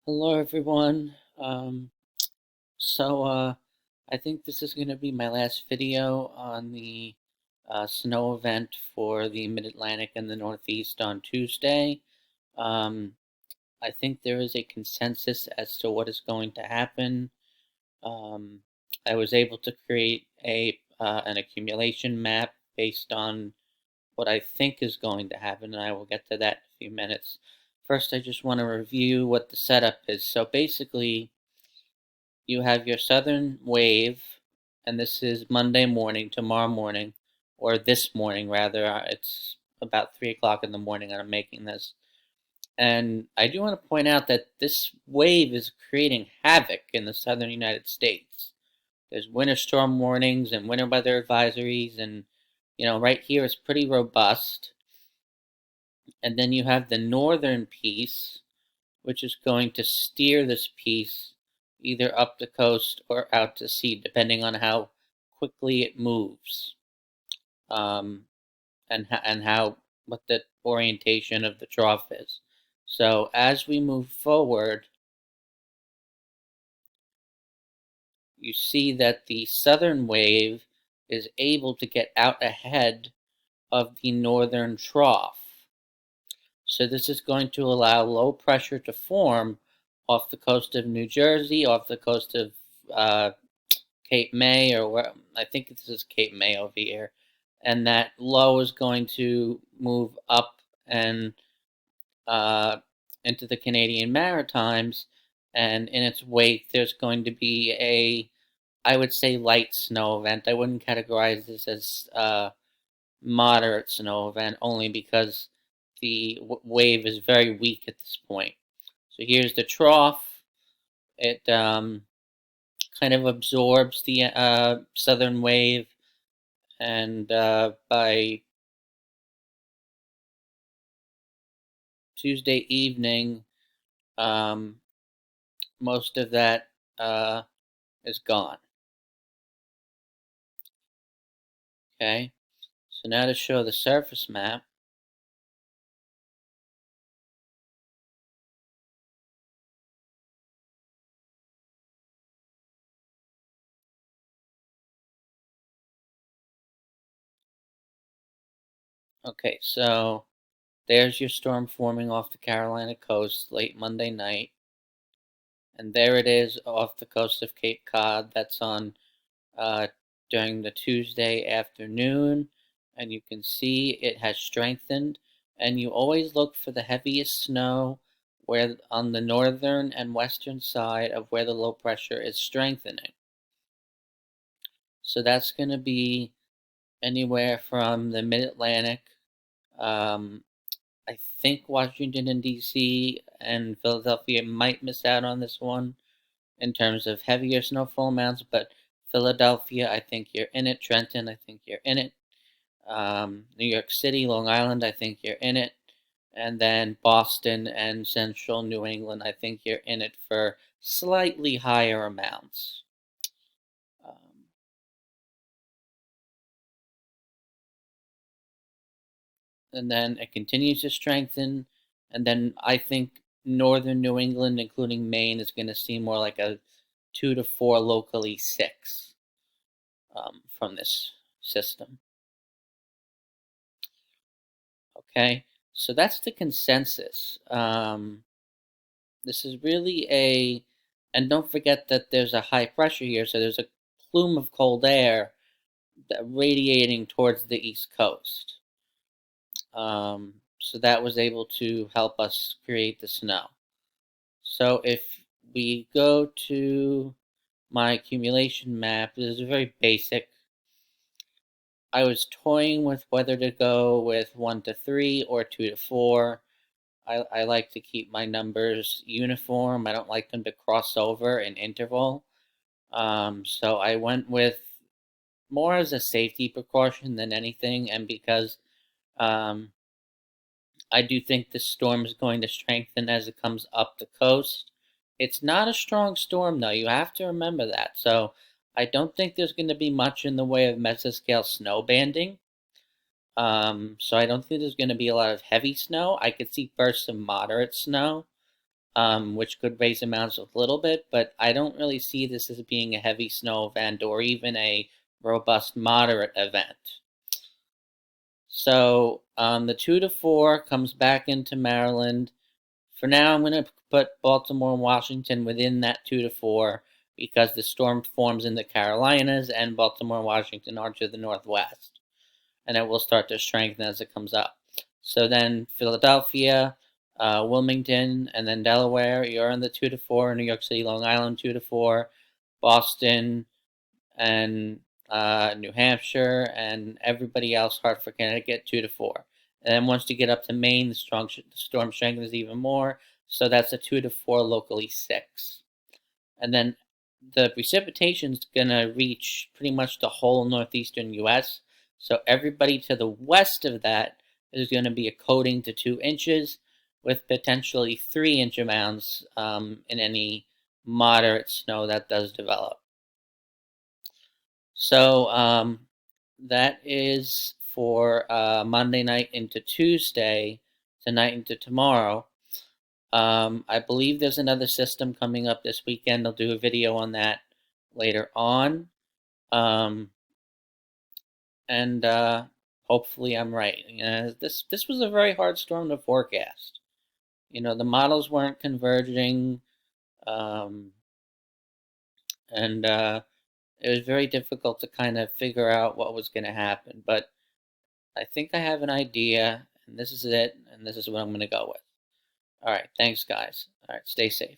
Hello, everyone. I think this is going to be my last video on the snow event for the Mid-Atlantic and the Northeast on Tuesday. Um, I think there is a consensus as to what is going to happen. Um, I was able to create an accumulation map based on what I think is going to happen, and I will get to that in a few minutes. First, I just want to review what the setup is. So basically, you have your southern wave, and this is Monday morning, tomorrow morning, or this morning rather. It's about 3 o'clock in the morning, and I'm making this. And I do want to point out that this wave is creating havoc in the southern United States. There's winter storm warnings and winter weather advisories, and right here is pretty robust. And then you have the northern piece, which is going to steer this piece either up the coast or out to sea, depending on how quickly it moves, um, and how what the orientation of the trough is. So as we move forward, you see that the southern wave is able to get out ahead of the northern trough. So this is going to allow low pressure to form off the coast of New Jersey, off the coast of uh, Cape May, or where I think this is Cape May over here, and that low is going to move up and uh, into the Canadian Maritimes, and in its wake, there's going to be I would say, light snow event. I wouldn't categorize this as moderate snow event, only because the wave is very weak at this point. So here's the trough. It kind of absorbs the southern wave, and by Tuesday evening, um, most of that is gone. Okay, so now to show the surface map. Okay, so there's your storm forming off the Carolina coast late Monday night. And there it is off the coast of Cape Cod. That's on uh, during the Tuesday afternoon. And you can see it has strengthened. And you always look for the heaviest snow where on the northern and western side of where the low pressure is strengthening. So that's going to be anywhere from the mid-Atlantic. Um, I think Washington and D.C. and Philadelphia might miss out on this one in terms of heavier snowfall amounts, but Philadelphia, I think you're in it. Trenton, I think you're in it. New York City, Long Island, I think you're in it. And then Boston and central New England, I think you're in it for slightly higher amounts. And then it continues to strengthen. And then I think northern New England, including Maine, is going to see more like a 2 to 4, locally 6 from this system. Okay, so that's the consensus. This is really and don't forget that there's a high pressure here, so there's a plume of cold air that radiating towards the East Coast. So that was able to help us create the snow. So if we go to my accumulation map, this is very basic. I was toying with whether to go with 1 to 3 or 2 to 4. I like to keep my numbers uniform. I don't like them to cross over in interval. So I went with more as a safety precaution than anything, and because um, I do think the storm is going to strengthen as it comes up the coast. It's not a strong storm, though. You have to remember that. So I don't think there's going to be much in the way of mesoscale snow banding. So I don't think there's going to be a lot of heavy snow. I could see bursts of moderate snow. which could raise amounts a little bit, but I don't really see this as being a heavy snow event or even a robust moderate event. So the 2 to 4 comes back into Maryland. For now, I'm going to put Baltimore and Washington within that 2 to 4 because the storm forms in the Carolinas and Baltimore and Washington are to the northwest. And it will start to strengthen as it comes up. So then Philadelphia, Wilmington, and then Delaware, you're in the 2 to 4. New York City, Long Island, 2 to 4. Boston, and New Hampshire, and everybody else, Hartford, Connecticut, 2 to 4. And then once you get up to Maine, the storm strengthens even more. So that's a 2 to 4, locally 6. And then the precipitation is going to reach pretty much the whole northeastern U.S. So everybody to the west of that is going to be a coating to 2 inches with potentially 3-inch amounts in any moderate snow that does develop. So that is for Monday night into Tuesday, tonight into tomorrow. I believe there's another system coming up this weekend. I'll do a video on that later on. And hopefully I'm right. This was a very hard storm to forecast. The models weren't converging, and it was very difficult to kind of figure out what was going to happen. But I think I have an idea, and this is it, and this is what I'm going to go with. All right, thanks, guys. All right, stay safe.